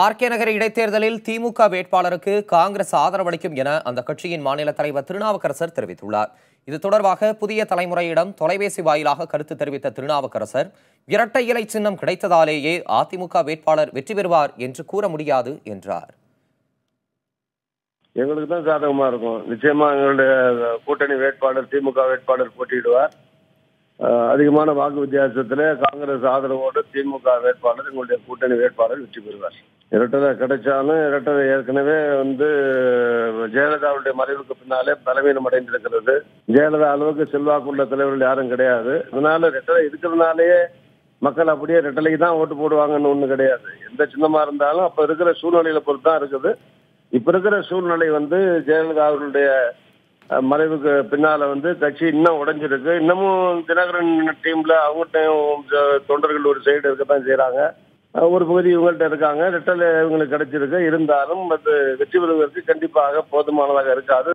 RK நகர் இடைத்தேர்தலில் திமுக வேட்பாளருக்கு காங்கிரஸ் ஆதரவளிக்கும் என அந்த கட்சியின் மாநில தலைவர் திருநாவுக்கரசர் தெரிவித்துள்ளார். இது தொடர்பாக புதிய தலைமுறையிடம் தொலைபேசி வாயிலாக கருத்து தெரிவித்த திருநாவுக்கரசர், இரட்டை இலை சின்னம் கிடைத்ததாலேயே அதிமுக வேட்பாளர் வெற்றி பெறுவார் என்று கூற முடியாது என்றார். எங்களுக்கு தான் சாதகமா இருக்கும். நிச்சயமா எங்களுடைய கூட்டணி வேட்பாளர் திமுக வேட்பாளர் போட்டியிடுவார். அதிகமான வாக்கு வித்தியாசத்தில் காங்கிரஸ் ஆதரவோடு திமுக வேட்பாளர் எங்களுடைய கூட்டணி வேட்பாளர் வெற்றி பெறுவார். இரட்டலை கிடைச்சாலும் இரட்டலை ஏற்கனவே ஜெயலலிதாவுடைய மறைவுக்கு பின்னாலே பலவீனம் அடைந்திருக்கிறது. ஜெயலலிதா அளவுக்கு செல்வாக்குள்ள தலைவர்கள் யாரும் கிடையாது. அதனால இரட்டலை இருக்கிறதுனாலேயே மக்கள் அப்படியே இரட்டலைக்கு தான் ஓட்டு போடுவாங்கன்னு ஒண்ணு கிடையாது. எந்த சின்னமா இருந்தாலும் அப்ப இருக்கிற சூழ்நிலையில பொறுத்து தான் இருக்குது. இப்ப இருக்கிற சூழ்நிலை ஜெயலலிதா அவர்களுடைய மறைவுக்கு பின்னால கட்சி இன்னும் உடைஞ்சிருக்கு. இன்னமும் தினகரன் டீம்ல அவங்ககிட்ட தொண்டர்கள் ஒரு சைடு இருக்கத்தான் செய்யறாங்க. ஒரு பகுதி இவங்கள்ட்ட இருக்காங்க. ரெட்டலை இவங்களுக்கு கிடைச்சிருக்கு. இருந்தாலும் அது வெற்றி பெறுவதற்கு கண்டிப்பாக போதுமானதாக இருக்காது.